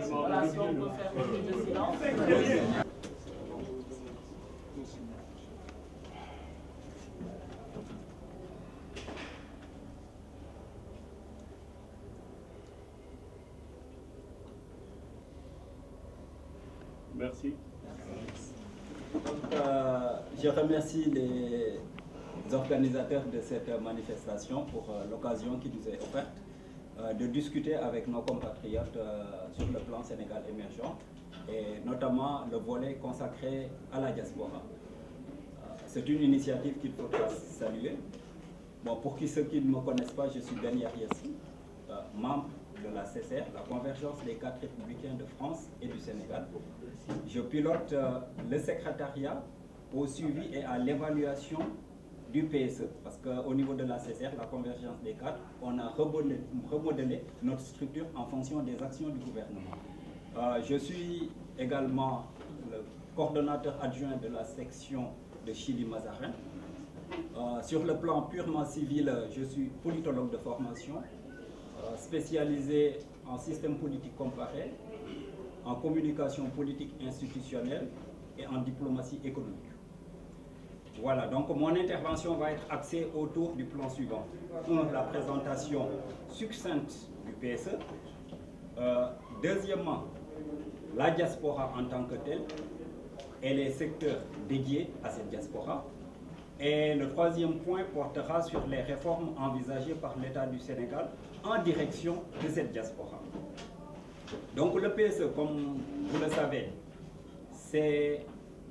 Voilà, si on peut faire un peu de silence. Merci. Donc, je remercie les organisateurs de cette manifestation pour l'occasion qui nous est offerte de discuter avec nos compatriotes sur le plan Sénégal émergent et notamment le volet consacré à la diaspora. C'est une initiative qu'il faut saluer. Bon, pour ceux qui ne me connaissent pas, je suis Ben Yariassi, membre de la CCR, la Convergence des cadres républicains de France et du Sénégal. Je pilote le secrétariat au suivi et à l'évaluation du PSE, parce qu'au niveau de la CCR, la Convergence des cadres, on a remodelé notre structure en fonction des actions du gouvernement. Je suis également le coordonnateur adjoint de la section de Chili-Mazarin. Sur le plan purement civil, je suis politologue de formation, spécialisé en système politique comparé, en communication politique institutionnelle et en diplomatie économique. Voilà, donc mon intervention va être axée autour du plan suivant. La présentation succincte du PSE. Deuxièmement, la diaspora en tant que telle et les secteurs dédiés à cette diaspora. Et le troisième point portera sur les réformes envisagées par l'État du Sénégal en direction de cette diaspora. Donc le PSE, comme vous le savez, c'est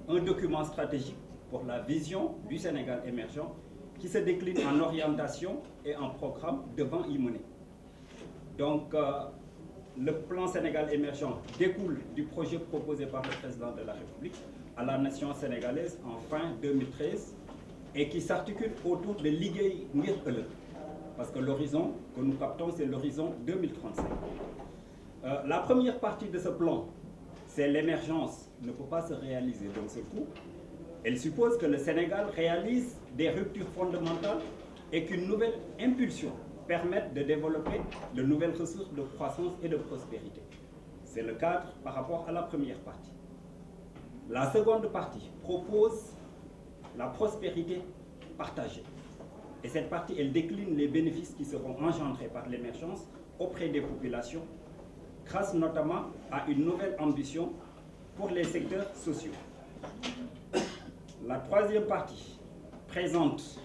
un document stratégique pour la vision du Sénégal émergent qui se décline en orientation et en programme devant y mener. Donc le plan Sénégal émergent découle du projet proposé par le président de la République à la nation sénégalaise en fin 2013 et qui s'articule autour de l'IGEI Ngir Ëllëg, parce que l'horizon que nous captons, c'est l'horizon 2035. La première partie de ce plan, c'est l'émergence, ne peut pas se réaliser d'un seul coup. Elle suppose que le Sénégal réalise des ruptures fondamentales et qu'une nouvelle impulsion permette de développer de nouvelles ressources de croissance et de prospérité. C'est le cadre par rapport à la première partie. La seconde partie propose la prospérité partagée. Et cette partie, elle décline les bénéfices qui seront engendrés par l'émergence auprès des populations, grâce notamment à une nouvelle ambition pour les secteurs sociaux. La troisième partie présente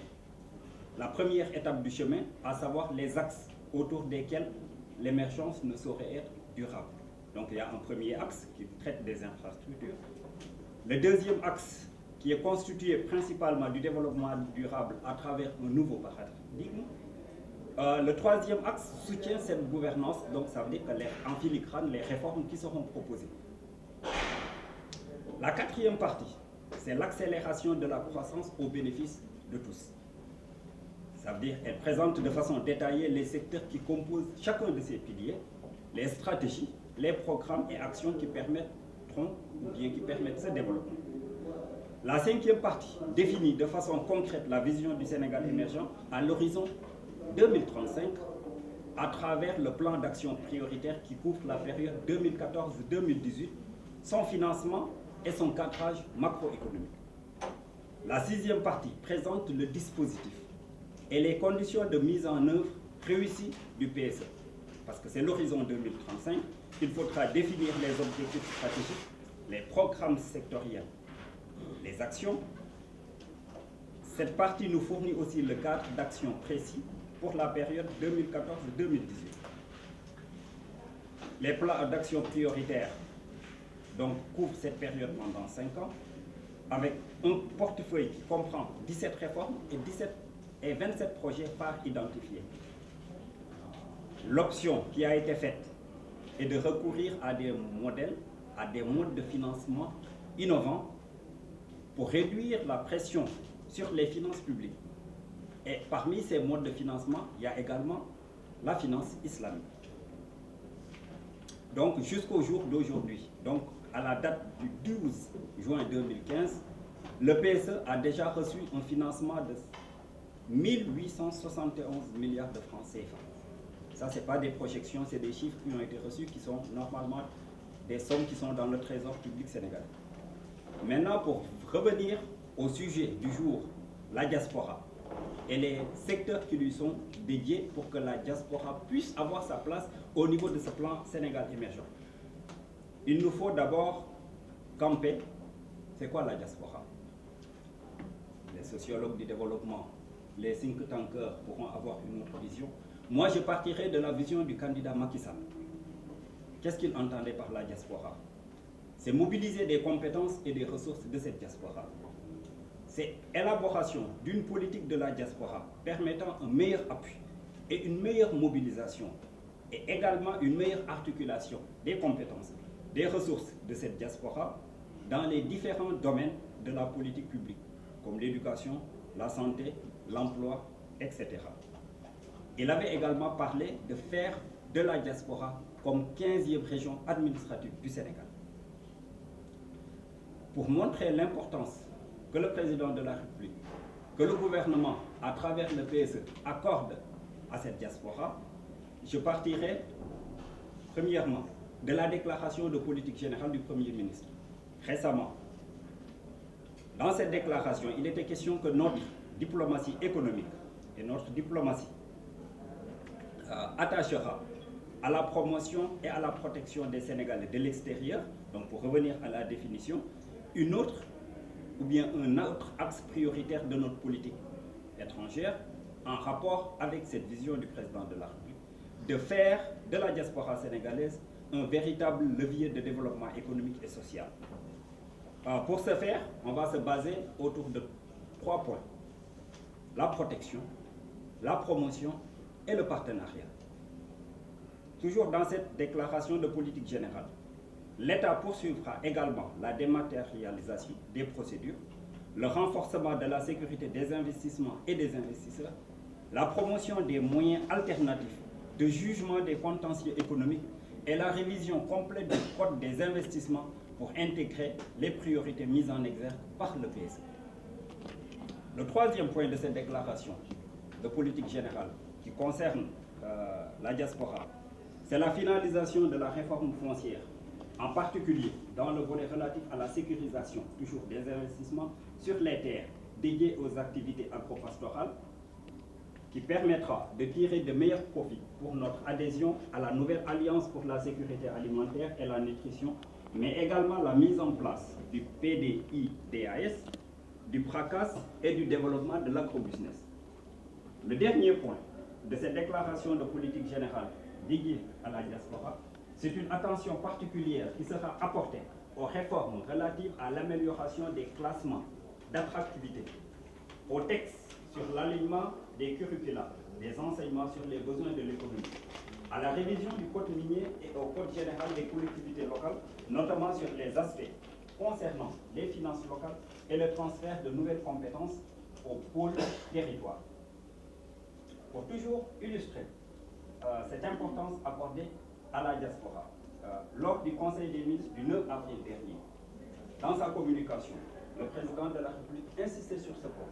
la première étape du chemin, à savoir les axes autour desquels l'émergence ne saurait être durable. Donc il y a un premier axe qui traite des infrastructures. Le deuxième axe qui est constitué principalement du développement durable à travers un nouveau paradigme. Le troisième axe soutient cette gouvernance, donc ça veut dire que en filigrane, les réformes qui seront proposées. La quatrième partie, c'est l'accélération de la croissance au bénéfice de tous. Ça veut dire qu'elle présente de façon détaillée les secteurs qui composent chacun de ces piliers, les stratégies, les programmes et actions qui permettront ou bien qui permettent ce développement. La cinquième partie définit de façon concrète la vision du Sénégal émergent à l'horizon 2035 à travers le plan d'action prioritaire qui couvre la période 2014-2018, son financement et son cadrage macroéconomique. La sixième partie présente le dispositif et les conditions de mise en œuvre réussie du PSE. Parce que c'est l'horizon 2035 qu'il faudra définir les objectifs stratégiques, les programmes sectoriels, les actions. Cette partie nous fournit aussi le cadre d'action précis pour la période 2014-2018. Les plans d'action prioritaires donc, couvrent cette période pendant 5 ans avec un portefeuille qui comprend 17 réformes et 27 projets phares identifiés. L'option qui a été faite est de recourir à des modèles, à des modes de financement innovants pour réduire la pression sur les finances publiques. Et parmi ces modes de financement, il y a également la finance islamique. Donc jusqu'au jour d'aujourd'hui, donc à la date du 12 juin 2015, le PSE a déjà reçu un financement de 1871 milliards de francs CFA. Ça, ce n'est pas des projections, c'est des chiffres qui ont été reçus, qui sont normalement des sommes qui sont dans le trésor public sénégalais. Maintenant, pour revenir au sujet du jour, la diaspora et les secteurs qui lui sont dédiés pour que la diaspora puisse avoir sa place au niveau de ce plan Sénégal émergent. Il nous faut d'abord camper. C'est quoi la diaspora? Les sociologues du développement, les think tankers pourront avoir une autre vision. Moi, je partirai de la vision du candidat Macky Sall. Qu'est-ce qu'il entendait par la diaspora? C'est mobiliser des compétences et des ressources de cette diaspora. C'est élaboration d'une politique de la diaspora permettant un meilleur appui et une meilleure mobilisation et également une meilleure articulation des compétences, des ressources de cette diaspora dans les différents domaines de la politique publique, comme l'éducation, la santé, l'emploi, etc. Il avait également parlé de faire de la diaspora comme 15e région administrative du Sénégal. Pour montrer l'importance que le président de la République, que le gouvernement, à travers le PSE, accorde à cette diaspora, je partirai, premièrement, de la déclaration de politique générale du Premier ministre. Récemment, dans cette déclaration, il était question que notre diplomatie économique et notre diplomatie attachera à la promotion et à la protection des Sénégalais de l'extérieur, donc pour revenir à la définition, une autre ou bien un autre axe prioritaire de notre politique étrangère en rapport avec cette vision du président de la République, de faire de la diaspora sénégalaise un véritable levier de développement économique et social. Pour ce faire, on va se baser autour de 3 points. La protection, la promotion et le partenariat. Toujours dans cette déclaration de politique générale, l'État poursuivra également la dématérialisation des procédures, le renforcement de la sécurité des investissements et des investisseurs, la promotion des moyens alternatifs de jugement des contentieux économiques et la révision complète du code des investissements pour intégrer les priorités mises en exergue par le PSE. Le 3e point de cette déclaration de politique générale qui concerne la diaspora, c'est la finalisation de la réforme foncière, en particulier dans le volet relatif à la sécurisation toujours des investissements sur les terres dédiées aux activités agro-pastorales, qui permettra de tirer de meilleurs profits pour notre adhésion à la nouvelle Alliance pour la sécurité alimentaire et la nutrition, mais également la mise en place du PDI-DAS, du PRACAS et du développement de l'agrobusiness. Le dernier point de cette déclaration de politique générale dédiée à la diaspora, c'est une attention particulière qui sera apportée aux réformes relatives à l'amélioration des classements d'attractivité, aux textes sur l'alignement des curricula, des enseignements sur les besoins de l'économie, à la révision du code minier et au code général des collectivités locales, notamment sur les aspects concernant les finances locales et le transfert de nouvelles compétences au pôle territoire. Pour toujours illustrer cette importance accordée à la diaspora, lors du Conseil des ministres du 9 avril dernier, dans sa communication, le président de la République insistait sur ce point.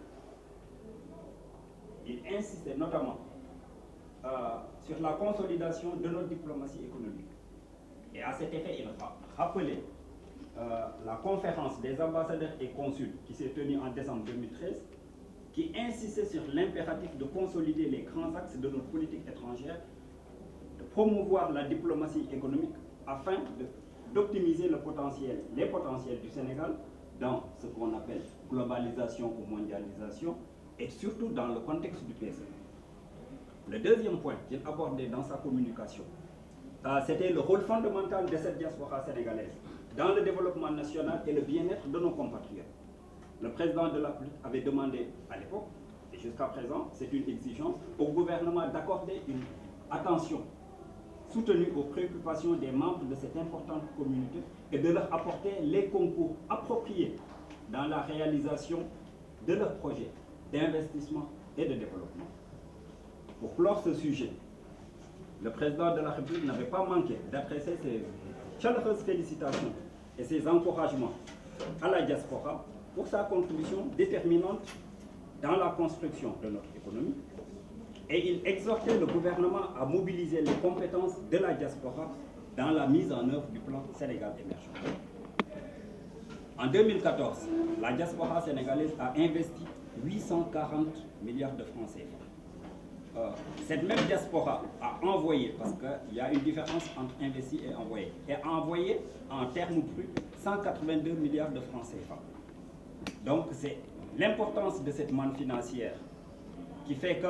Il insistait notamment sur la consolidation de notre diplomatie économique. Et à cet effet, il a rappelé la conférence des ambassadeurs et consuls qui s'est tenue en décembre 2013, qui insistait sur l'impératif de consolider les grands axes de notre politique étrangère, de promouvoir la diplomatie économique afin d'optimiser les potentiels du Sénégal dans ce qu'on appelle globalisation ou mondialisation, et surtout dans le contexte du PSE. Le deuxième point qu'il abordait dans sa communication, c'était le rôle fondamental de cette diaspora sénégalaise dans le développement national et le bien-être de nos compatriotes. Le président de la République avait demandé à l'époque, et jusqu'à présent, c'est une exigence, au gouvernement d'accorder une attention soutenue aux préoccupations des membres de cette importante communauté et de leur apporter les concours appropriés dans la réalisation de leurs projets d'investissement et de développement. Pour clore ce sujet, le président de la République n'avait pas manqué d'adresser ses chaleureuses félicitations et ses encouragements à la diaspora pour sa contribution déterminante dans la construction de notre économie, et il exhortait le gouvernement à mobiliser les compétences de la diaspora dans la mise en œuvre du plan Sénégal émergent. En 2014, la diaspora sénégalaise a investi 840 milliards de francs CFA. Cette même diaspora a envoyé, parce qu'il y a une différence entre investi et a envoyé en termes crus 182 milliards de francs CFA. Donc c'est l'importance de cette manne financière qui fait que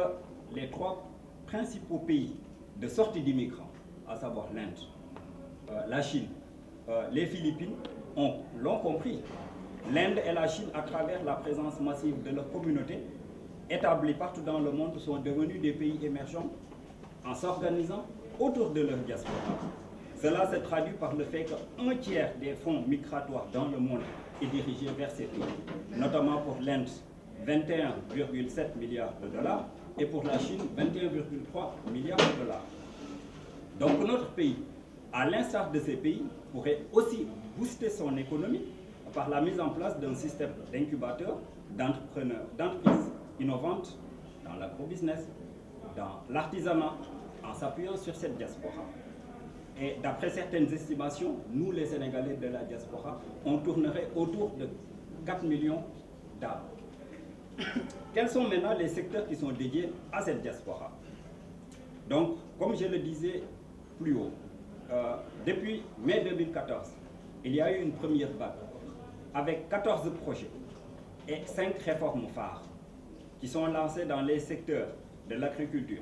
les trois principaux pays de sortie d'immigrants, à savoir l'Inde, la Chine, les Philippines, l'ont compris. L'Inde et la Chine, à travers la présence massive de leur communauté, établis partout dans le monde, sont devenus des pays émergents en s'organisant autour de leur diaspora. Cela se traduit par le fait qu'un tiers des fonds migratoires dans le monde est dirigé vers ces pays, notamment pour l'Inde, 21,7 milliards de dollars, et pour la Chine, 21,3 milliards de dollars. Donc notre pays, à l'instar de ces pays, pourrait aussi booster son économie par la mise en place d'un système d'incubateurs, d'entrepreneurs, d'entreprises innovantes dans l'agrobusiness, dans l'artisanat, en s'appuyant sur cette diaspora. Et d'après certaines estimations, nous les Sénégalais de la diaspora, on tournerait autour de 4 millions d'arbres. Quels sont maintenant les secteurs qui sont dédiés à cette diaspora? Donc, comme je le disais plus haut, depuis mai 2014, il y a eu une première vague avec 14 projets et 5 réformes phares qui sont lancées dans les secteurs de l'agriculture,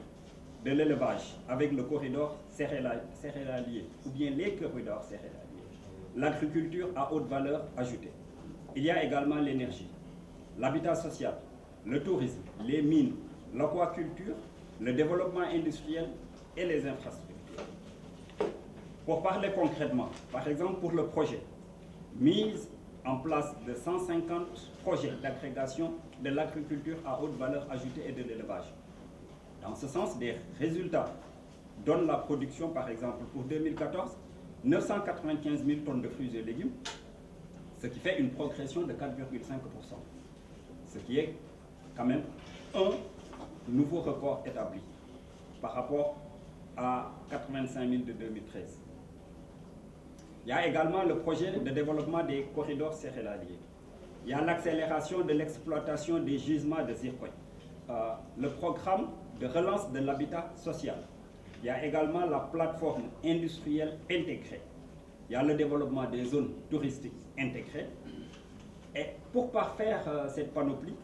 de l'élevage, avec le corridor céréalier, ou bien les corridors céréaliers, l'agriculture à haute valeur ajoutée. Il y a également l'énergie, l'habitat social, le tourisme, les mines, l'aquaculture, le développement industriel et les infrastructures. Pour parler concrètement, par exemple pour le projet, mise en place de 150 projets d'agrégation de l'agriculture à haute valeur ajoutée et de l'élevage. Dans ce sens, des résultats donnent la production, par exemple, pour 2014, 995 000 tonnes de fruits et légumes, ce qui fait une progression de 4,5%. Ce qui est quand même un nouveau record établi par rapport à 85 000 de 2013. Il y a également le projet de développement des corridors céréaliers. Il y a l'accélération de l'exploitation des gisements de zircon. Le programme de relance de l'habitat social. Il y a également la plateforme industrielle intégrée. Il y a le développement des zones touristiques intégrées. Et pour parfaire cette panoplie,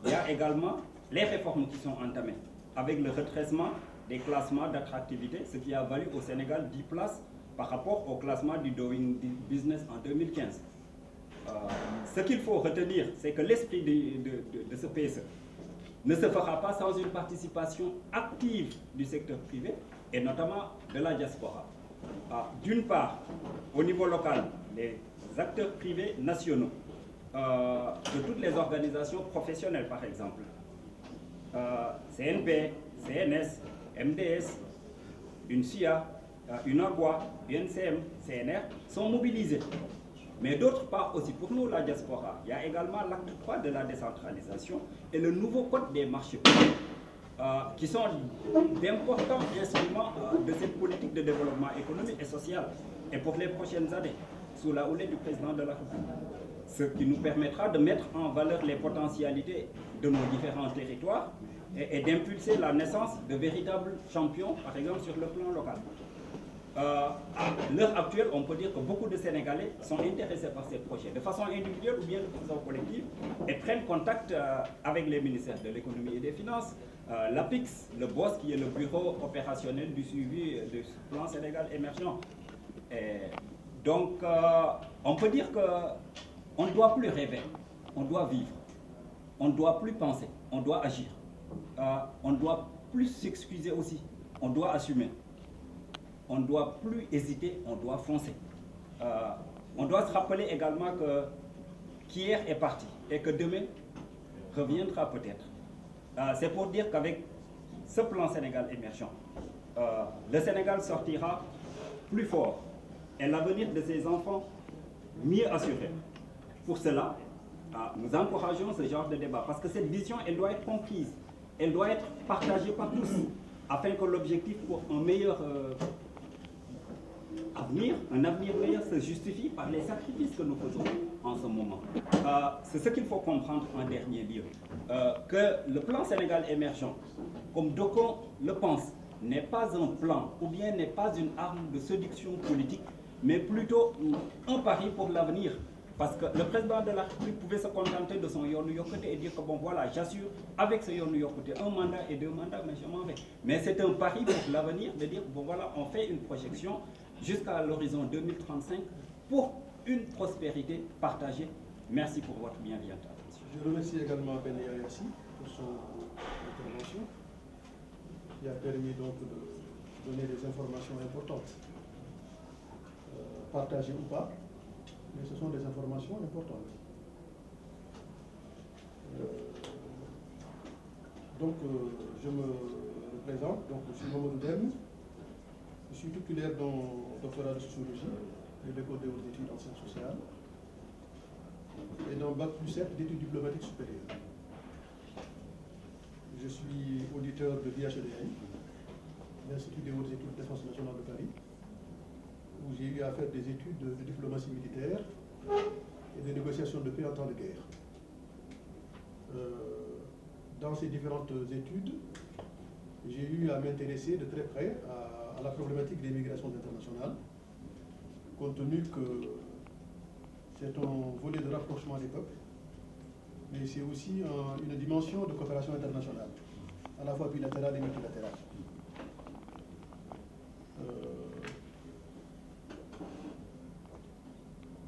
il y a également les réformes qui sont entamées, avec le redressement des classements d'attractivité, ce qui a valu au Sénégal 10 places par rapport au classement du Doing Business en 2015. Ce qu'il faut retenir, c'est que l'esprit de ce PSE ne se fera pas sans une participation active du secteur privé, et notamment de la diaspora. D'une part, au niveau local, les acteurs privés nationaux, de toutes les organisations professionnelles par exemple, CNP, CNS, MDS, UNSIA, UNAGUA, UNCM, CNR, sont mobilisés. Mais d'autre part aussi, pour nous, la diaspora, il y a également l'acte 3 de la décentralisation et le nouveau code des marchés publics, qui sont d'importants instruments de cette politique de développement économique et social, et pour les prochaines années, sous la houlée du président de la République. Ce qui nous permettra de mettre en valeur les potentialités de nos différents territoires et d'impulser la naissance de véritables champions, par exemple sur le plan local. À l'heure actuelle, on peut dire que beaucoup de Sénégalais sont intéressés par ces projets, de façon individuelle ou bien de façon collective, et prennent contact avec les ministères de l'économie et des finances, l'APIX, le BOSS, qui est le bureau opérationnel du suivi du plan Sénégal émergent. Et donc, on peut dire qu'on ne doit plus rêver, on doit vivre, on ne doit plus penser, on doit agir. On ne doit plus s'excuser aussi, on doit assumer. On ne doit plus hésiter, on doit foncer. On doit se rappeler également que qu'hier est parti et que demain reviendra peut-être. C'est pour dire qu'avec ce plan Sénégal émergent, le Sénégal sortira plus fort et l'avenir de ses enfants mieux assuré. Pour cela, nous encourageons ce genre de débat parce que cette vision, elle doit être comprise, elle doit être partagée par tous afin que l'objectif pour un meilleur avenir, un avenir meilleur se justifie par les sacrifices que nous faisons en ce moment. C'est ce qu'il faut comprendre en dernier lieu. Que le plan Sénégal émergent, comme d'aucuns le pensent, n'est pas un plan ou bien n'est pas une arme de séduction politique, mais plutôt un pari pour l'avenir. Parce que le président de la République pouvait se contenter de son Yoonu Yokkute et dire que bon voilà, j'assure avec ce Yoonu Yokkute un mandat et 2 mandats, mais je m'en vais. Mais c'est un pari pour l'avenir de dire bon voilà, on fait une projection jusqu'à l'horizon 2035 pour une prospérité partagée. Merci pour votre bienveillante attention. Je remercie également Ben Yassi pour son intervention qui a permis donc de donner des informations importantes, partagées ou pas. Mais ce sont des informations importantes. Je me présente, donc je suis Mamadou Deme, je suis titulaire d'un doctorat de sociologie de l'école des hautes études en sciences sociales et d'un bac+7 d'études diplomatiques supérieures. Je suis auditeur de l'IHEDN, l'Institut des hautes études de défense nationale de Paris, où j'ai eu à faire des études de diplomatie militaire et de négociation de paix en temps de guerre. Dans ces différentes études, j'ai eu à m'intéresser de très près à la problématique des migrations internationales, compte tenu que c'est un volet de rapprochement des peuples, mais c'est aussi une dimension de coopération internationale, à la fois bilatérale et multilatérale.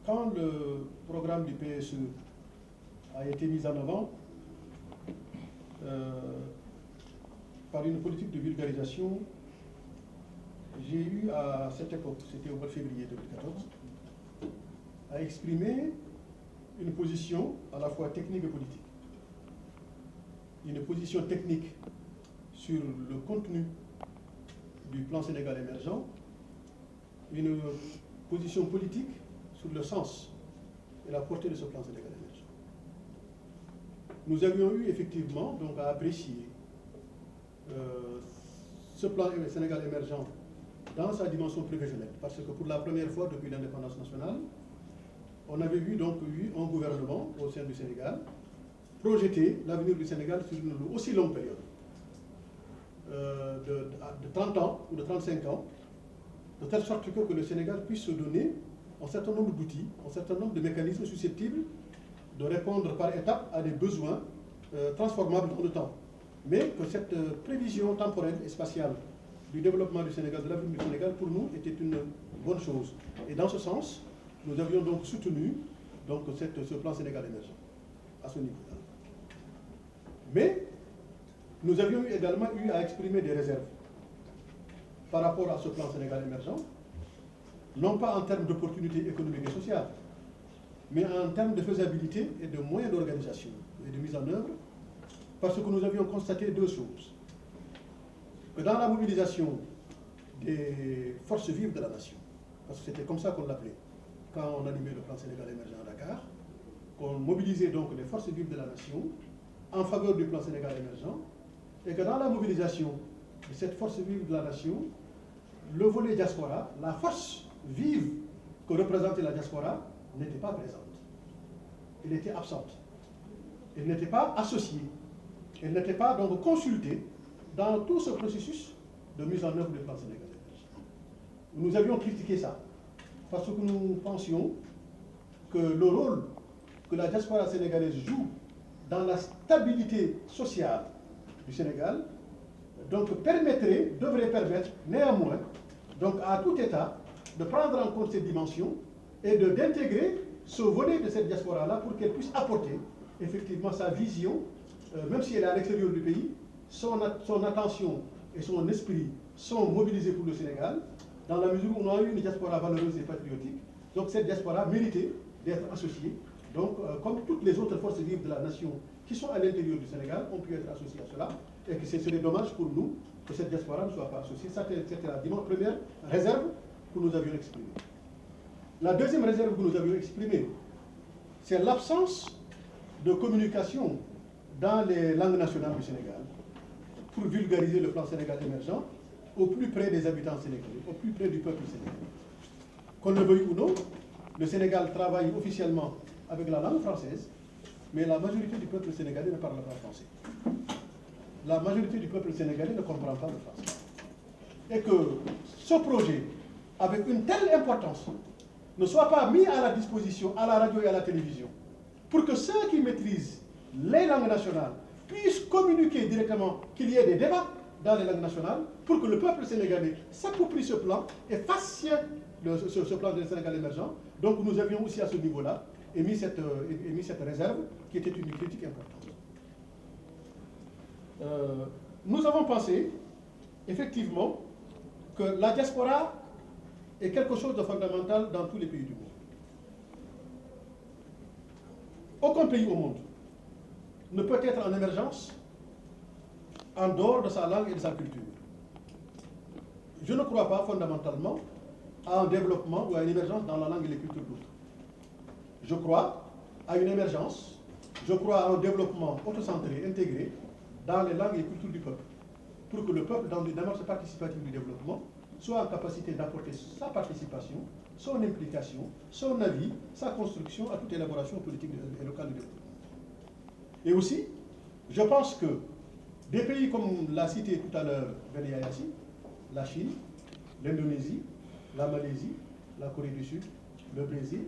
Quand le programme du PSE a été mis en avant par une politique de vulgarisation, j'ai eu à cette époque, c'était au mois de février 2014, à exprimer une position à la fois technique et politique. Une position technique sur le contenu du plan Sénégal émergent, une position politique sur le sens et la portée de ce plan Sénégal émergent. Nous avions eu effectivement donc à apprécier ce plan Sénégal émergent dans sa dimension prévisionnelle, parce que pour la première fois depuis l'indépendance nationale, on avait vu donc un gouvernement au sein du Sénégal projeter l'avenir du Sénégal sur une aussi longue période, de 30 ans ou de 35 ans, de telle sorte que le Sénégal puisse se donner un certain nombre d'outils, un certain nombre de mécanismes susceptibles de répondre par étapes à des besoins transformables dans le temps. Mais que cette prévision temporelle et spatiale du développement du Sénégal, de l'avenir du Sénégal, pour nous, était une bonne chose. Et dans ce sens, nous avions donc soutenu donc, ce plan Sénégal émergent à ce niveau-là. Mais nous avions également eu à exprimer des réserves par rapport à ce plan Sénégal émergent, non pas en termes d'opportunités économiques et sociales, mais en termes de faisabilité et de moyens d'organisation et de mise en œuvre, parce que nous avions constaté 2 choses. Que dans la mobilisation des forces vives de la nation, parce que c'était comme ça qu'on l'appelait, quand on animait le plan Sénégal émergent à Dakar, qu'on mobilisait donc les forces vives de la nation en faveur du plan Sénégal émergent, et que dans la mobilisation de cette force vive de la nation, le volet diaspora, la force vive que représentait la diaspora, n'était pas présente. Elle était absente. Elle n'était pas associée. Elle n'était pas donc consultée dans tout ce processus de mise en œuvre du plan Sénégal émergent. Nous avions critiqué ça, parce que nous pensions que le rôle que la diaspora sénégalaise joue dans la stabilité sociale du Sénégal donc devrait permettre néanmoins donc à tout État de prendre en compte cette dimension et d'intégrer ce volet de cette diaspora-là pour qu'elle puisse apporter effectivement sa vision, même si elle est à l'extérieur du pays, son attention et son esprit sont mobilisés pour le Sénégal, dans la mesure où on a eu une diaspora valeureuse et patriotique. Donc cette diaspora méritait d'être associée. Donc comme toutes les autres forces vives de la nation qui sont à l'intérieur du Sénégal ont pu être associées à cela, et que ce serait dommage pour nous que cette diaspora ne soit pas associée. C'était la première réserve que nous avions exprimée. La deuxième réserve que nous avions exprimée, c'est l'absence de communication dans les langues nationales du Sénégal pour vulgariser le plan Sénégal émergent au plus près des habitants sénégalais, au plus près du peuple sénégalais. Qu'on le veuille ou non, le Sénégal travaille officiellement avec la langue française, mais la majorité du peuple sénégalais ne parle pas français. La majorité du peuple sénégalais ne comprend pas le français. Et que ce projet, avec une telle importance, ne soit pas mis à la disposition à la radio et à la télévision, pour que ceux qui maîtrisent les langues nationales puissent communiquer directement, qu'il y ait des débats dans les langues nationales, pour que le peuple sénégalais s'approprie ce plan et fasse sien ce plan de Sénégal émergent. Donc nous avions aussi à ce niveau-là émis cette réserve qui était une critique importante. Nous avons pensé effectivement que la diaspora est quelque chose de fondamental dans tous les pays du monde. Aucun pays au monde ne peut être en émergence en dehors de sa langue et de sa culture. Je ne crois pas fondamentalement à un développement ou à une émergence dans la langue et les cultures d'autres. Je crois à une émergence, je crois à un développement autocentré, intégré dans les langues et les cultures du peuple, pour que le peuple, dans une démarche participative du développement, soit en capacité d'apporter sa participation, son implication, son avis, sa construction à toute élaboration politique et locale du développement. Et aussi, je pense que des pays comme l'a cité tout à l'heure Bené Ayassi, la Chine, l'Indonésie, la Malaisie, la Corée du Sud, le Brésil,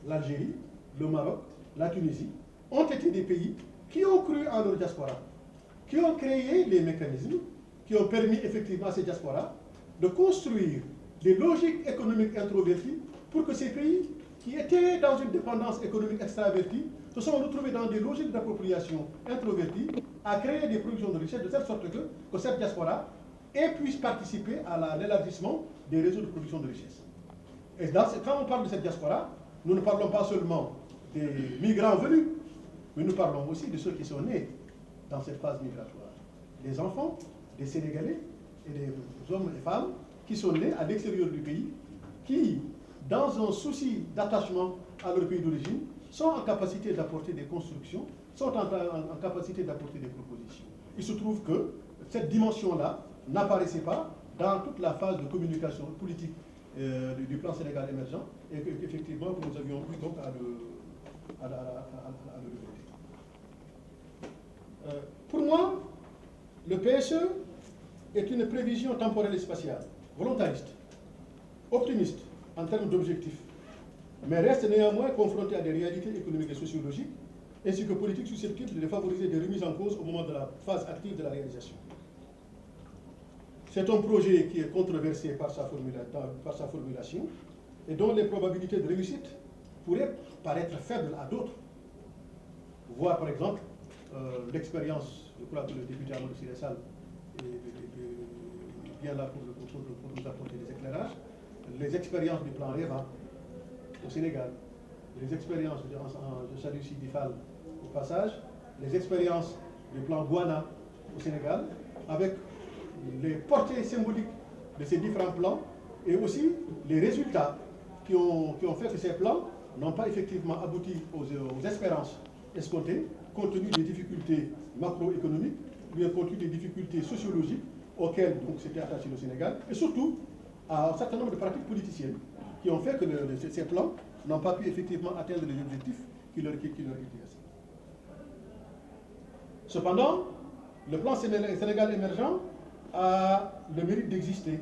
l'Algérie, le Maroc, la Tunisie, ont été des pays qui ont cru en leur diaspora, qui ont créé les mécanismes qui ont permis effectivement à ces diasporas de construire des logiques économiques introverties pour que ces pays qui étaient dans une dépendance économique extravertie se sont retrouvés dans des logiques d'appropriation introverties à créer des productions de richesse de telle sorte que cette diaspora puisse participer à l'élargissement des réseaux de production de richesse. Et quand on parle de cette diaspora, nous ne parlons pas seulement des migrants venus, mais nous parlons aussi de ceux qui sont nés dans cette phase migratoire. Des enfants, des Sénégalais et des hommes et femmes qui sont nés à l'extérieur du pays, qui, dans un souci d'attachement à leur pays d'origine, sont en capacité d'apporter des constructions, sont en capacité d'apporter des propositions. Il se trouve que cette dimension-là n'apparaissait pas dans toute la phase de communication politique du plan Sénégal émergent, et qu'effectivement nous avions eu donc à le regretter. Pour moi, le PSE est une prévision temporelle et spatiale, volontariste, optimiste en termes d'objectifs, mais reste néanmoins confronté à des réalités économiques et sociologiques, ainsi que politiques susceptibles de favoriser des remises en cause au moment de la phase active de la réalisation. C'est un projet qui est controversé par sa formulation et dont les probabilités de réussite pourraient paraître faibles à d'autres. Voir par exemple l'expérience, je crois que le député Amadou Siré-Sall est bien là pour nous apporter des éclairages, les expériences du plan REVA au Sénégal, les expériences, je salue Sidi Fall au passage, les expériences du plan Guana au Sénégal, avec les portées symboliques de ces différents plans et aussi les résultats qui ont fait que ces plans n'ont pas effectivement abouti aux espérances escomptées, compte tenu des difficultés macroéconomiques, bien compte tenu des difficultés sociologiques auxquelles s'était attaché le Sénégal, et surtout à un certain nombre de pratiques politiciennes qui ont fait que ces plans n'ont pas pu effectivement atteindre les objectifs qui leur étaient assignés. Cependant, le plan Sénégal émergent a le mérite d'exister.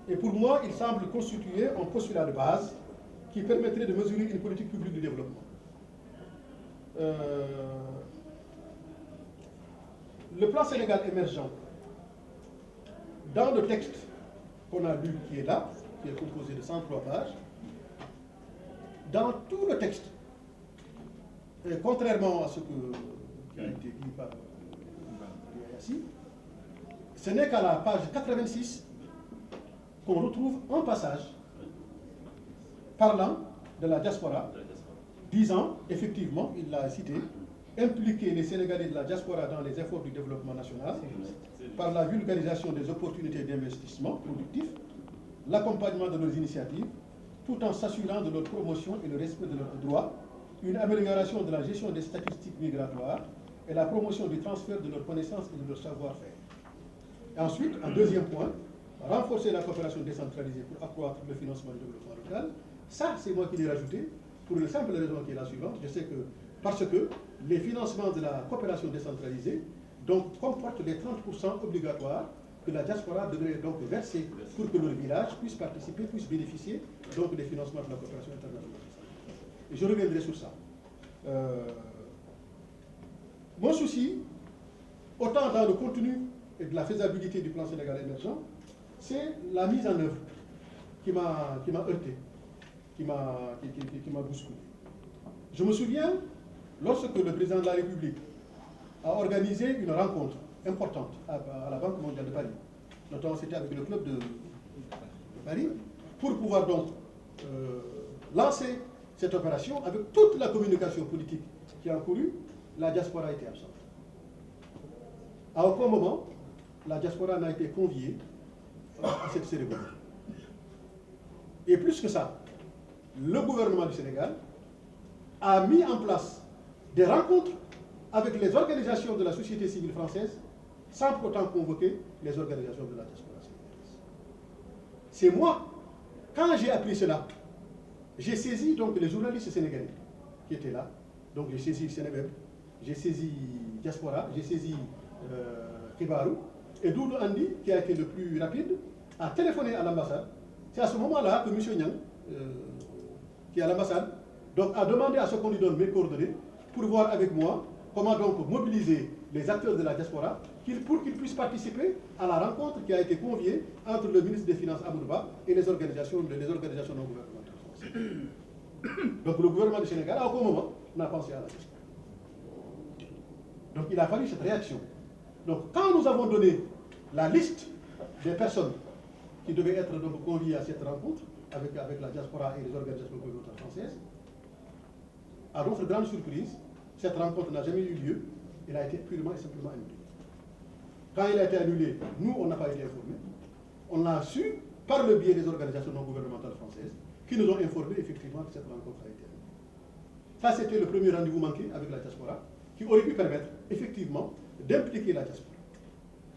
Et pour moi, il semble constituer un postulat de base qui permettrait de mesurer une politique publique de développement. Le plan Sénégal émergent, dans le texte qu'on a lu qui est là, qui est composé de 103 pages, dans tout le texte, et contrairement à ce qui a été dit par Yassi, ce n'est qu'à la page 86 qu'on retrouve un passage parlant de la diaspora, disant, effectivement, il l'a cité, impliquer les Sénégalais de la diaspora dans les efforts du développement national par la vulgarisation des opportunités d'investissement productif, l'accompagnement de leurs initiatives, tout en s'assurant de leur promotion et le respect de leurs droits, une amélioration de la gestion des statistiques migratoires et la promotion du transfert de leurs connaissances et de leur savoir-faire. Ensuite, en deuxième point, renforcer la coopération décentralisée pour accroître le financement du développement local. Ça, c'est moi qui l'ai rajouté pour la simple raison qui est la suivante. Je sais que, parce que les financements de la coopération décentralisée donc, comportent les 30% obligatoires que la diaspora devrait donc verser pour que le village puisse participer, puisse bénéficier donc des financements de la coopération internationale. Et je reviendrai sur ça. Mon souci, autant dans le contenu et de la faisabilité du plan Sénégal émergent, c'est la mise en œuvre qui m'a heurté, qui m'a bousculé. Je me souviens, lorsque le président de la République a organisé une rencontre importante à la Banque mondiale de Paris, notamment c'était avec le club de Paris, pour pouvoir donc lancer cette opération avec toute la communication politique qui a couru, la diaspora était absente. À aucun moment, la diaspora n'a été conviée à cette cérémonie. Et plus que ça, le gouvernement du Sénégal a mis en place des rencontres avec les organisations de la société civile française sans pour autant convoquer les organisations de la diaspora sénégalaise. C'est moi, quand j'ai appris cela, j'ai saisi donc les journalistes sénégalais qui étaient là. Donc j'ai saisi Sénéweb, j'ai saisi Diaspora, j'ai saisi Kibarou, et Doudou Andi, qui a été le plus rapide, a téléphoné à l'ambassade. C'est à ce moment-là que M. Nyang, qui est à l'ambassade, donc a demandé à ce qu'on lui donne mes coordonnées pour voir avec moi comment donc mobiliser les acteurs de la diaspora pour qu'ils puissent participer à la rencontre qui a été conviée entre le ministre des Finances Amadouba et les organisations non gouvernementales françaises. Donc le gouvernement du Sénégal, à aucun moment, n'a pensé à la diaspora. Donc il a fallu cette réaction. Donc quand nous avons donné la liste des personnes qui devaient être donc conviées à cette rencontre avec la diaspora et les organisations communautaires françaises, à notre grande surprise, cette rencontre n'a jamais eu lieu, elle a été purement et simplement annulée. Quand elle a été annulée, nous, on n'a pas été informés. On l'a su par le biais des organisations non gouvernementales françaises qui nous ont informés effectivement que cette rencontre a été annulée. Ça, c'était le premier rendez-vous manqué avec la diaspora qui aurait pu permettre effectivement d'impliquer la diaspora.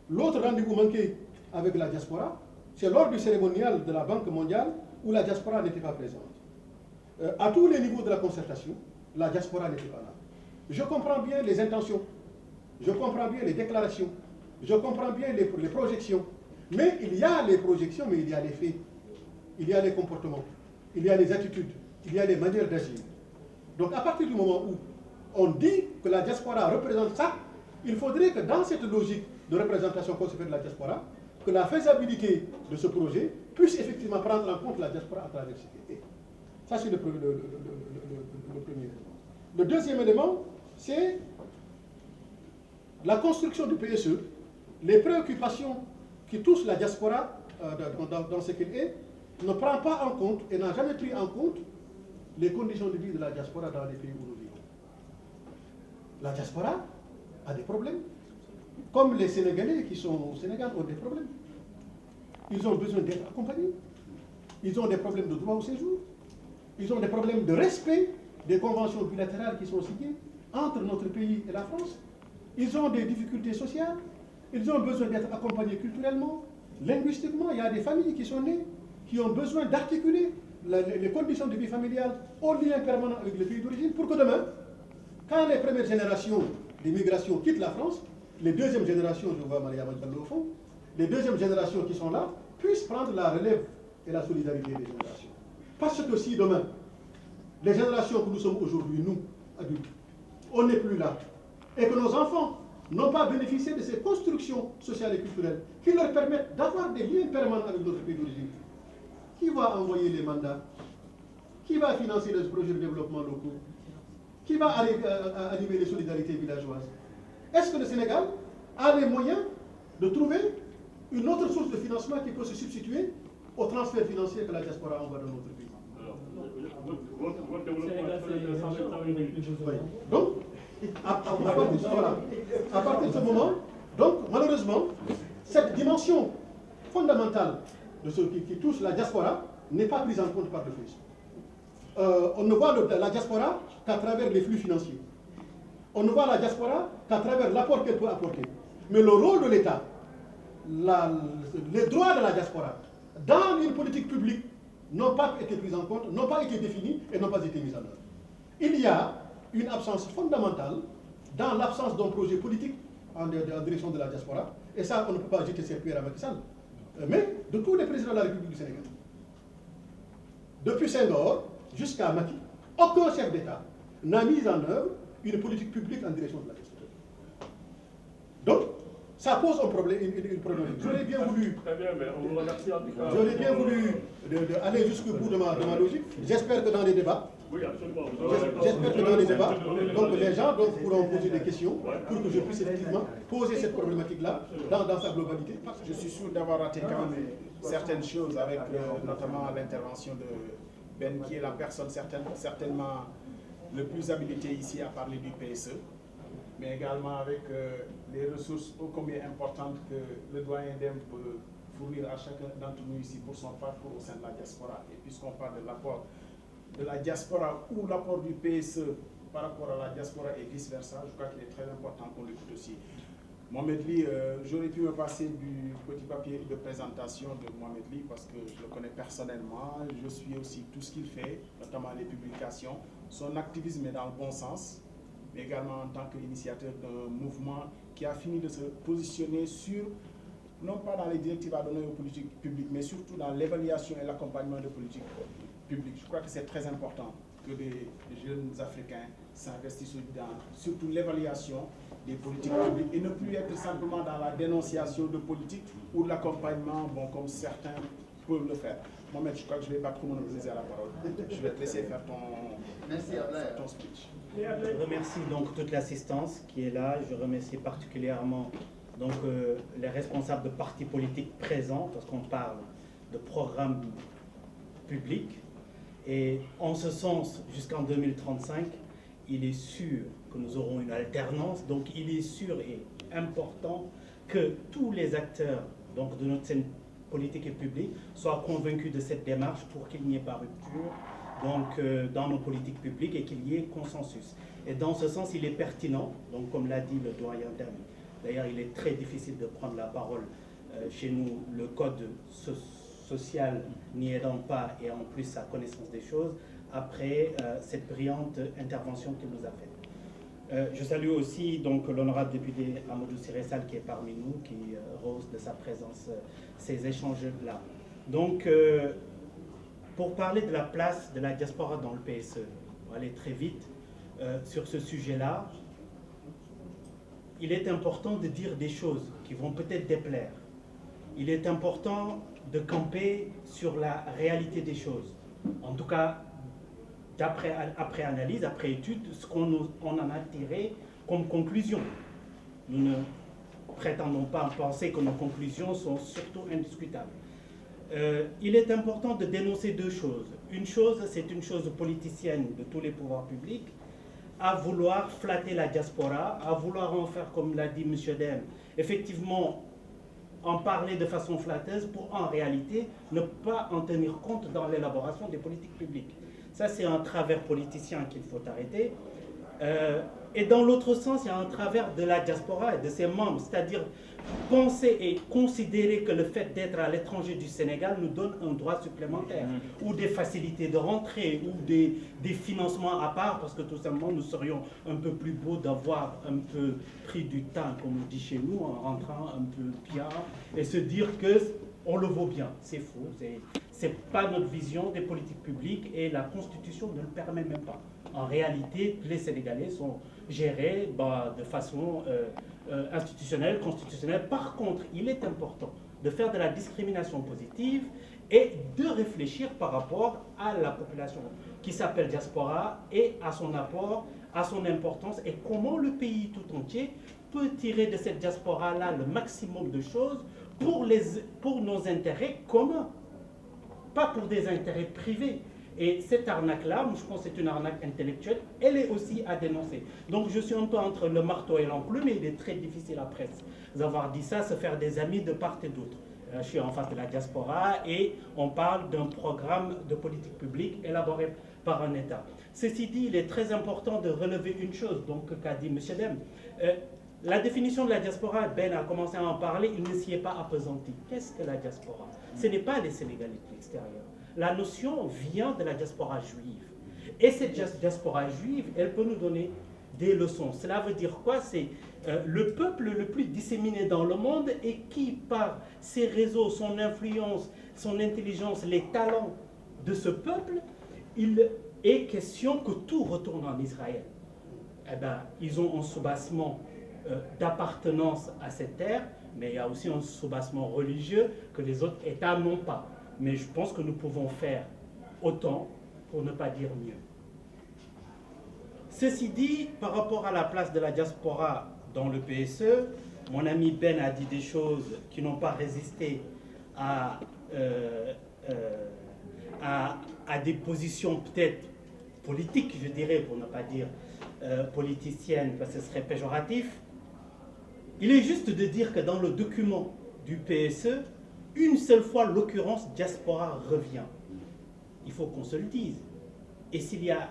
L'autre rendez-vous manqué avec la diaspora, c'est lors du cérémonial de la Banque mondiale où la diaspora n'était pas présente. À tous les niveaux de la concertation, la diaspora n'était pas là. Je comprends bien les intentions, je comprends bien les déclarations, je comprends bien les projections, mais il y a les projections, mais il y a les faits, il y a les comportements, il y a les attitudes, il y a les manières d'agir. Donc à partir du moment où on dit que la diaspora représente ça, il faudrait que dans cette logique de représentation qu'on se fait de la diaspora, que la faisabilité de ce projet puisse effectivement prendre en compte la diaspora à travers ce qui est. Ça, c'est le premier élément. Le deuxième élément, c'est la construction du PSE, les préoccupations qui touchent la diaspora dans ce qu'elle est, ne prend pas en compte et n'a jamais pris en compte les conditions de vie de la diaspora dans les pays où nous vivons. La diaspora a des problèmes, comme les Sénégalais qui sont au Sénégal ont des problèmes. Ils ont besoin d'être accompagnés. Ils ont des problèmes de droit au séjour. Ils ont des problèmes de respect des conventions bilatérales qui sont signées entre notre pays et la France. Ils ont des difficultés sociales. Ils ont besoin d'être accompagnés culturellement, linguistiquement. Il y a des familles qui sont nées, qui ont besoin d'articuler les conditions de vie familiale au lien permanent avec le pays d'origine pour que demain, quand les premières générations d'immigration quittent la France, les deuxièmes générations, je vois Maria Diallo au fond, les deuxièmes générations qui sont là puissent prendre la relève et la solidarité des générations. Parce que si demain, les générations que nous sommes aujourd'hui, nous, adultes, on n'est plus là, et que nos enfants n'ont pas bénéficié de ces constructions sociales et culturelles qui leur permettent d'avoir des liens permanents avec notre pays d'origine, qui va envoyer les mandats? Qui va financer les projets de développement locaux? Qui va animer les solidarités villageoises? Est-ce que le Sénégal a les moyens de trouver une autre source de financement qui peut se substituer au transfert financier que la diaspora envoie dans notre pays? Votre développement Oui. Donc, à partir de ce moment, donc malheureusement, cette dimension fondamentale de ce qui touche la diaspora n'est pas prise en compte par le FMI. On ne voit la diaspora qu'à travers les flux financiers. On ne voit la diaspora qu'à travers l'apport qu'elle peut apporter. Mais le rôle de l'État, les droits de la diaspora dans une politique publique n'ont pas été pris en compte, n'ont pas été définis et n'ont pas été mis en œuvre. Il y a une absence fondamentale dans l'absence d'un projet politique en direction de la diaspora, et ça, on ne peut pas jeter ses pierres à Macky Sall, mais de tous les présidents de la République du Sénégal. Depuis Senghor jusqu'à Macky, aucun chef d'État n'a mis en œuvre une politique publique en direction de la diaspora. Donc, ça pose un problème, une problématique. J'aurais bien voulu, aller jusqu'au bout de ma logique. J'espère que dans les débats, oui, absolument. J'espère que dans les débats, donc les gens pourront poser des questions pour que je puisse effectivement poser cette problématique-là dans sa globalité. Je suis sûr d'avoir raté quand même certaines choses avec notamment l'intervention de Ben, qui est la personne certainement le plus habilitée ici à parler du PSE, mais également avec les ressources ô combien importantes que le doyen Dem peut fournir à chacun d'entre nous ici pour son parcours au sein de la diaspora. Et puisqu'on parle de l'apport de la diaspora ou l'apport du PSE par rapport à la diaspora et vice-versa, je crois qu'il est très important qu'on l'écoute aussi. Mohamed Ly, j'aurais pu me passer du petit papier de présentation de Mohamed Ly parce que je le connais personnellement, je suis aussi tout ce qu'il fait, notamment les publications. Son activisme est dans le bon sens, mais également en tant qu'initiateur d'un mouvement qui a fini de se positionner sur, non pas dans les directives à donner aux politiques publiques, mais surtout dans l'évaluation et l'accompagnement de politiques publiques. Je crois que c'est très important que les jeunes Africains s'investissent dans surtout l'évaluation des politiques publiques et ne plus être simplement dans la dénonciation de politiques ou de l'accompagnement, bon, comme certains peuvent le faire. Mohamed, je crois que je ne vais pas trop monopoliser la parole. Je vais te laisser faire ton speech. Je remercie donc toute l'assistance qui est là. Je remercie particulièrement donc, les responsables de partis politiques présents, parce qu'on parle de programmes publics. Et en ce sens, jusqu'en 2035, il est sûr que nous aurons une alternance. Donc il est sûr et important que tous les acteurs donc, de notre scène politique et publique soient convaincus de cette démarche pour qu'il n'y ait pas rupture donc, dans nos politiques publiques et qu'il y ait consensus. Et dans ce sens, il est pertinent, donc comme l'a dit le doyen Dem, d'ailleurs il est très difficile de prendre la parole chez nous, le code social n'y aidant pas et en plus sa connaissance des choses, après cette brillante intervention qu'il nous a faite. Je salue aussi donc l'honorable député Amadou Siré-Sall qui est parmi nous, qui rehausse de sa présence ces échanges-là. Donc, pour parler de la place de la diaspora dans le PSE, on va aller très vite sur ce sujet-là. Il est important de dire des choses qui vont peut-être déplaire. Il est important de camper sur la réalité des choses. En tout cas, après analyse, après étude, ce qu'on en a tiré comme conclusion. Nous ne prétendons pas penser que nos conclusions sont surtout indiscutables. Il est important de dénoncer deux choses. Une chose, c'est une chose politicienne de tous les pouvoirs publics, à vouloir flatter la diaspora, à vouloir en faire, comme l'a dit M. Dem, effectivement, en parler de façon flatteuse pour en réalité ne pas en tenir compte dans l'élaboration des politiques publiques. Ça, c'est un travers politicien qu'il faut arrêter. Et dans l'autre sens, il y a un travers de la diaspora et de ses membres, c'est-à-dire penser et considérer que le fait d'être à l'étranger du Sénégal nous donne un droit supplémentaire, ou des facilités de rentrée, ou des financements à part, parce que tout simplement nous serions un peu plus beaux d'avoir un peu pris du temps, comme on dit chez nous, en rentrant un peu bien, et se dire qu'on le vaut bien. C'est faux, c'est pas notre vision des politiques publiques, et la Constitution ne le permet même pas. En réalité, les Sénégalais sont gérés de façon institutionnelle, constitutionnelle. Par contre, il est important de faire de la discrimination positive et de réfléchir par rapport à la population qui s'appelle diaspora et à son apport, à son importance et comment le pays tout entier peut tirer de cette diaspora-là le maximum de choses pour nos intérêts communs, pas pour des intérêts privés. Et cette arnaque-là, je pense que c'est une arnaque intellectuelle, elle est aussi à dénoncer. Donc je suis un peu entre le marteau et l'enclume, mais il est très difficile après avoir dit ça, se faire des amis de part et d'autre. Je suis en face de la diaspora et on parle d'un programme de politique publique élaboré par un État. Ceci dit, il est très important de relever une chose, donc qu'a dit M. Dem. La définition de la diaspora, Ben a commencé à en parler, il ne s'y est pas appesanti. Qu'est-ce que la diaspora? Ce n'est pas les Sénégalais de l'extérieur. La notion vient de la diaspora juive. Et cette diaspora juive, elle peut nous donner des leçons. Cela veut dire quoi? C'est le peuple le plus disséminé dans le monde et qui, par ses réseaux, son influence, son intelligence, les talents de ce peuple, il est question que tout retourne en Israël. Eh bien, ils ont un soubassement d'appartenance à cette terre, mais il y a aussi un soubassement religieux que les autres États n'ont pas. Mais je pense que nous pouvons faire autant, pour ne pas dire mieux. Ceci dit, par rapport à la place de la diaspora dans le PSE, mon ami Ben a dit des choses qui n'ont pas résisté à des positions peut-être politiques, je dirais, pour ne pas dire politiciennes, parce que ce serait péjoratif. Il est juste de dire que dans le document du PSE, une seule fois l'occurrence diaspora revient. Il faut qu'on se le dise. Et s'il y a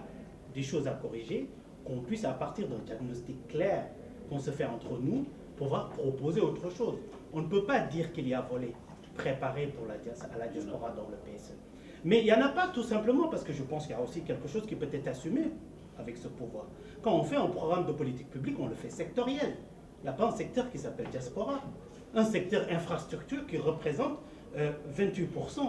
des choses à corriger, qu'on puisse, à partir d'un diagnostic clair qu'on se fait entre nous, pouvoir proposer autre chose. On ne peut pas dire qu'il y a volet préparé pour à la diaspora dans le PSE. Mais il n'y en a pas tout simplement parce que je pense qu'il y a aussi quelque chose qui peut être assumé avec ce pouvoir. Quand on fait un programme de politique publique, on le fait sectoriel. Il n'y a pas un secteur qui s'appelle diaspora. Un secteur infrastructure qui représente 28%.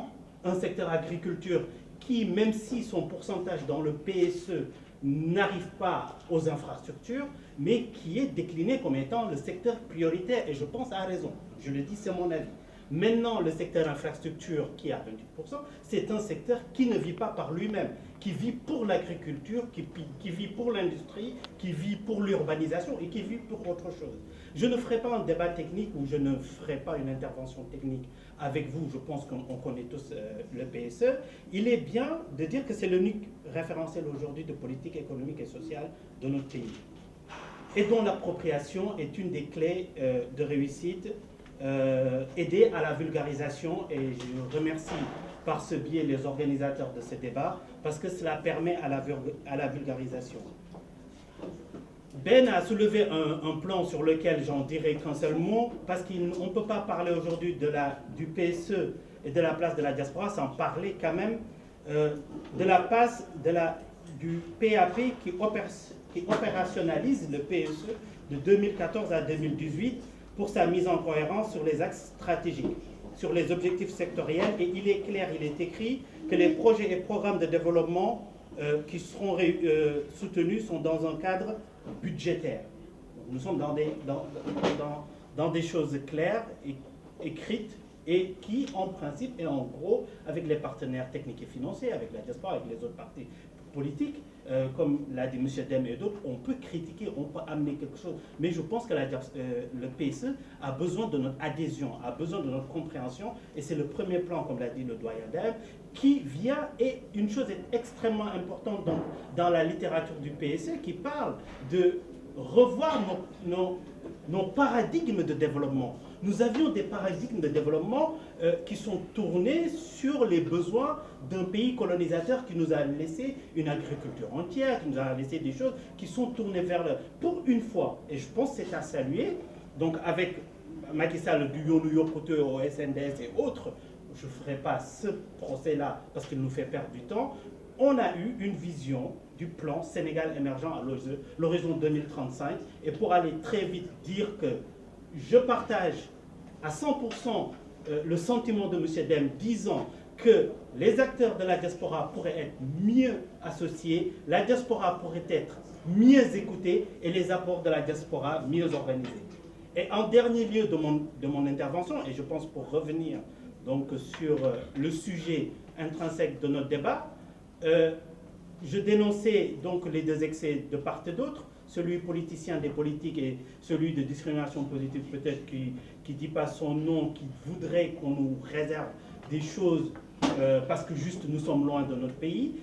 Un secteur agriculture qui, même si son pourcentage dans le PSE n'arrive pas aux infrastructures, mais qui est décliné comme étant le secteur prioritaire, et je pense à raison. Je le dis, c'est mon avis. Maintenant, le secteur infrastructure, qui est à 28%, c'est un secteur qui ne vit pas par lui-même, qui vit pour l'agriculture, qui vit pour l'industrie, qui vit pour l'urbanisation et qui vit pour autre chose. Je ne ferai pas un débat technique ou je ne ferai pas une intervention technique avec vous. Je pense qu'on connaît tous le PSE. Il est bien de dire que c'est l'unique référentiel aujourd'hui de politique économique et sociale de notre pays et dont l'appropriation est une des clés de réussite, aider à la vulgarisation, et je remercie par ce biais les organisateurs de ce débat parce que cela permet à la vulgarisation. Ben a soulevé un plan sur lequel j'en dirai qu'un seul mot, parce qu'on ne peut pas parler aujourd'hui du PSE et de la place de la diaspora sans parler quand même de la place du PAP qui opérationnalise le PSE de 2014 à 2018 pour sa mise en cohérence sur les axes stratégiques, sur les objectifs sectoriels. Et il est clair, il est écrit que les projets et programmes de développement qui seront soutenus sont dans un cadre budgétaire. Nous sommes dans des choses claires, écrites, et qui, en principe et en gros, avec les partenaires techniques et financiers, avec la diaspora, avec les autres partis politiques, comme l'a dit M. Dem et d'autres, on peut critiquer, on peut amener quelque chose. Mais je pense que le PSE a besoin de notre adhésion, a besoin de notre compréhension, et c'est le premier plan, comme l'a dit le doyen Dem, qui vient, et une chose est extrêmement importante dans la littérature du PSE, qui parle de revoir nos paradigmes de développement. Nous avions des paradigmes de développement qui sont tournés sur les besoins d'un pays colonisateur qui nous a laissé une agriculture entière, qui nous a laissé des choses qui sont tournées vers le... Pour une fois, et je pense que c'est à saluer, donc avec Macky Sall du Yonuyokote au SNDS et autres, je ne ferai pas ce procès-là parce qu'il nous fait perdre du temps. On a eu une vision du plan Sénégal émergent à l'horizon 2035. Et pour aller très vite dire que je partage à 100% le sentiment de M. Dem disant que les acteurs de la diaspora pourraient être mieux associés, la diaspora pourrait être mieux écoutée et les apports de la diaspora mieux organisés. Et en dernier lieu de mon intervention, et je pense pour revenir donc sur le sujet intrinsèque de notre débat, je dénonçais donc les deux excès de part et d'autre, celui politicien des politiques et celui de discrimination positive peut-être qui ne dit pas son nom, qui voudrait qu'on nous réserve des choses parce que juste nous sommes loin de notre pays.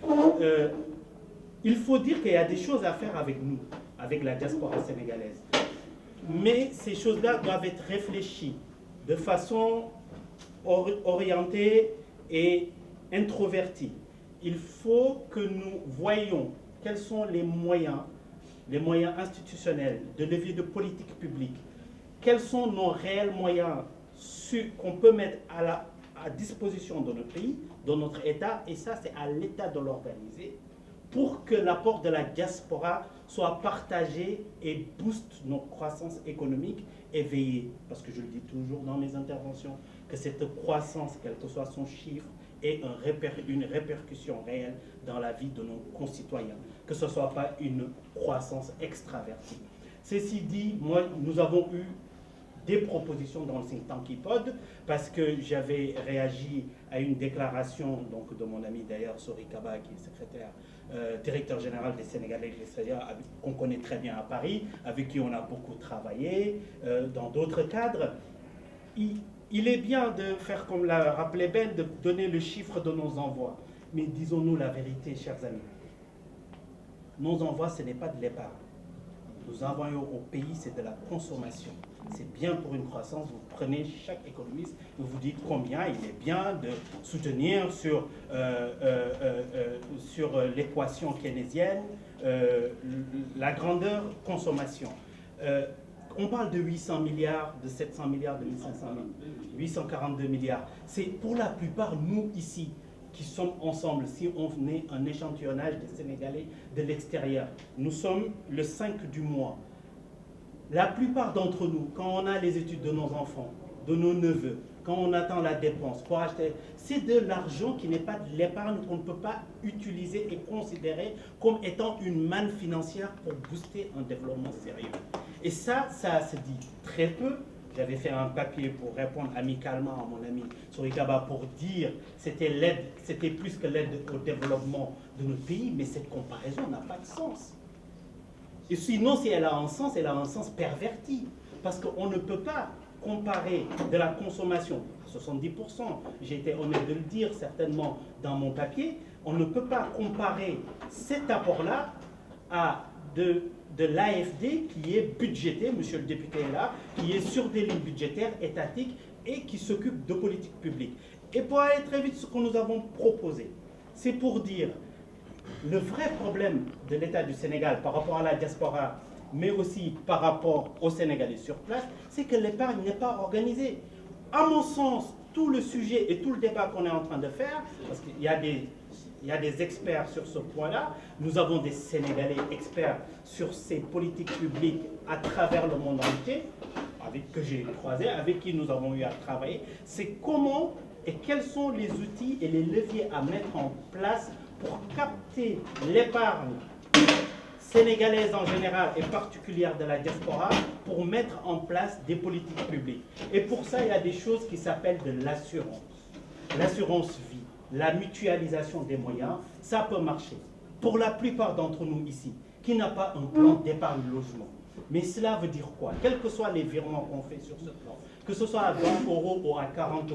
Il faut dire qu'il y a des choses à faire avec nous, avec la diaspora sénégalaise. Mais ces choses-là doivent être réfléchies de façon orientée et introvertie. Il faut que nous voyions quels sont les moyens les moyens institutionnels, de levier de politique publique, quels sont nos réels moyens qu'on peut mettre à disposition de notre pays, de notre État, et ça c'est à l'État de l'organiser, pour que l'apport de la diaspora soit partagé et booste notre croissance économique et veiller, parce que je le dis toujours dans mes interventions, que cette croissance, quel que soit son chiffre, ait une répercussion réelle dans la vie de nos concitoyens, que ce ne soit pas une croissance extravertie. Ceci dit, nous avons eu des propositions dans le think tank IPOD, parce que j'avais réagi à une déclaration donc, de mon ami d'ailleurs Sori Kaba, qui est secrétaire, directeur général des Sénégalais de l'extérieur, qu'on connaît très bien à Paris, avec qui on a beaucoup travaillé dans d'autres cadres. Il est bien de faire, comme l'a rappelé Ben, de donner le chiffre de nos envois. Mais disons-nous la vérité, chers amis. Nos envois, ce n'est pas de l'épargne. Nous envoyons au pays, c'est de la consommation. C'est bien pour une croissance. Vous prenez chaque économiste, vous vous dites combien il est bien de soutenir sur l'équation keynésienne la grandeur consommation. On parle de 800 milliards, de 700 milliards, de 1500 milliards, 842 milliards. C'est pour la plupart, nous ici, qui sommes ensemble, si on venait un échantillonnage des Sénégalais de l'extérieur. Nous sommes le 5 du mois. La plupart d'entre nous, quand on a les études de nos enfants, de nos neveux, quand on attend la dépense pour acheter, c'est de l'argent qui n'est pas de l'épargne qu'on ne peut pas utiliser et considérer comme étant une manne financière pour booster un développement sérieux. Et ça se dit très peu. J'avais fait un papier pour répondre amicalement à mon ami Sorikaba pour dire c'était plus que l'aide au développement de notre pays, mais cette comparaison n'a pas de sens. Et sinon, si elle a un sens perverti. Parce qu'on ne peut pas comparer de la consommation à 70%, j'ai été honnête de le dire certainement dans mon papier, on ne peut pas comparer cet apport-là à de l'AFD qui est budgété, monsieur le député est là, qui est sur des lignes budgétaires étatiques et qui s'occupe de politique publique. Et pour aller très vite, ce que nous avons proposé, c'est pour dire le vrai problème de l'État du Sénégal par rapport à la diaspora, mais aussi par rapport aux Sénégalais sur place, c'est que l'épargne n'est pas organisée. À mon sens, tout le sujet et tout le débat qu'on est en train de faire, parce qu'il y a des experts sur ce point-là, nous avons des Sénégalais experts sur ces politiques publiques à travers le monde entier, que j'ai croisé, avec qui nous avons eu à travailler, c'est comment et quels sont les outils et les leviers à mettre en place pour capter l'épargne sénégalaise en général et particulière de la diaspora pour mettre en place des politiques publiques. Et pour ça, il y a des choses qui s'appellent de l'assurance. L'assurance vie, la mutualisation des moyens, ça peut marcher. Pour la plupart d'entre nous ici, qui n'a pas un plan d'épargne logement. Mais cela veut dire quoi? Quels que soient les virements qu'on fait sur ce plan, que ce soit à 20 € ou à 40 €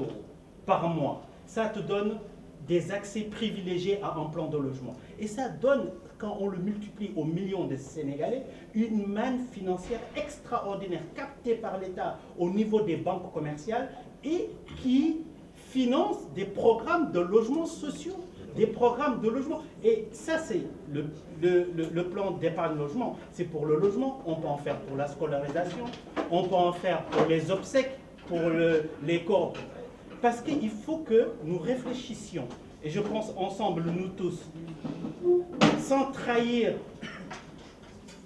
par mois, ça te donne des accès privilégiés à un plan de logement. Et ça donne, quand on le multiplie aux millions de Sénégalais, une manne financière extraordinaire captée par l'État au niveau des banques commerciales et qui finance des programmes de logements sociaux, des programmes de logement. Et ça, c'est le plan d'épargne logement. C'est pour le logement, on peut en faire pour la scolarisation, on peut en faire pour les obsèques, pour les corps. Parce qu'il faut que nous réfléchissions, et je pense ensemble, nous tous, sans trahir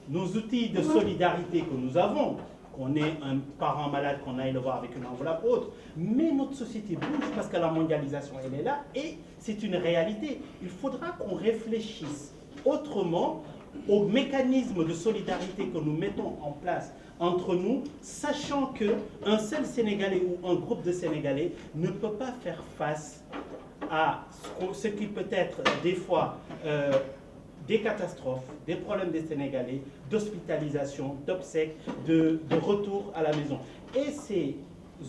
nos outils de solidarité que nous avons, qu'on ait un parent malade, qu'on aille le voir avec une enveloppe autre, mais notre société bouge parce que la mondialisation, elle est là, et c'est une réalité. Il faudra qu'on réfléchisse autrement aux mécanismes de solidarité que nous mettons en place entre nous, sachant qu'un seul Sénégalais ou un groupe de Sénégalais ne peut pas faire face à ce qui peut être des fois des catastrophes, des problèmes des Sénégalais, d'hospitalisation, d'obsèques, de retour à la maison. Et ces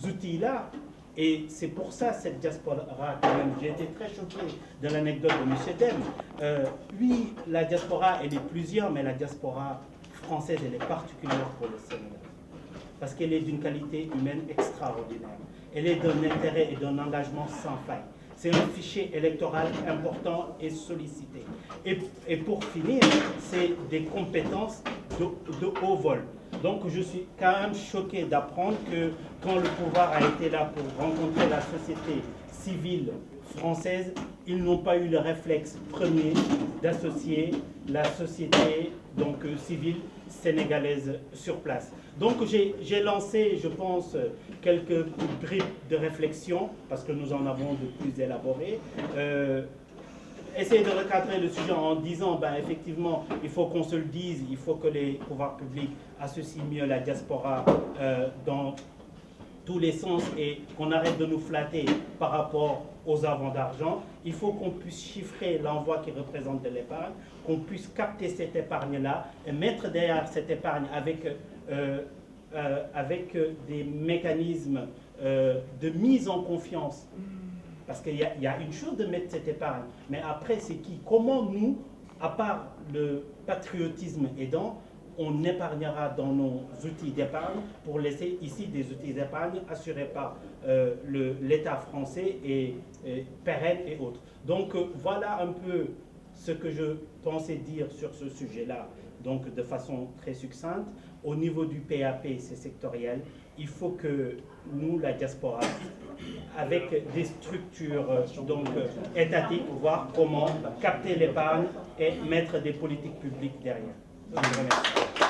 outils-là, et c'est pour ça cette diaspora, quand même, j'ai été très choqué de l'anecdote de M. Dem. Oui, la diaspora, elle est plusieurs, mais la diaspora française, elle est particulière pour le Sénégal. Parce qu'elle est d'une qualité humaine extraordinaire. Elle est d'un intérêt et d'un engagement sans faille. C'est un fichier électoral important et sollicité. Et pour finir, c'est des compétences de haut vol. Donc je suis quand même choqué d'apprendre que quand le pouvoir a été là pour rencontrer la société civile française, ils n'ont pas eu le réflexe premier d'associer la société civile sénégalaise sur place. Donc j'ai lancé, je pense, quelques bribes de réflexion, parce que nous en avons de plus élaborées. Essayer de recadrer le sujet en disant, effectivement, il faut qu'on se le dise, il faut que les pouvoirs publics associent mieux la diaspora dans tous les sens et qu'on arrête de nous flatter par rapport aux avants d'argent. Il faut qu'on puisse chiffrer l'envoi qui représente de l'épargne, qu'on puisse capter cette épargne-là et mettre derrière cette épargne avec des mécanismes de mise en confiance. Parce qu'il y a une chose de mettre cette épargne, mais après c'est comment nous, à part le patriotisme aidant, on épargnera dans nos outils d'épargne pour laisser ici des outils d'épargne assurés par l'État français et pérennes et autres. Donc voilà un peu ce que je pensais dire sur ce sujet-là, donc de façon très succincte. Au niveau du PAP, c'est sectoriel. Il faut que nous, la diaspora, avec des structures étatiques, voir comment capter l'épargne et mettre des politiques publiques derrière. Je vous remercie.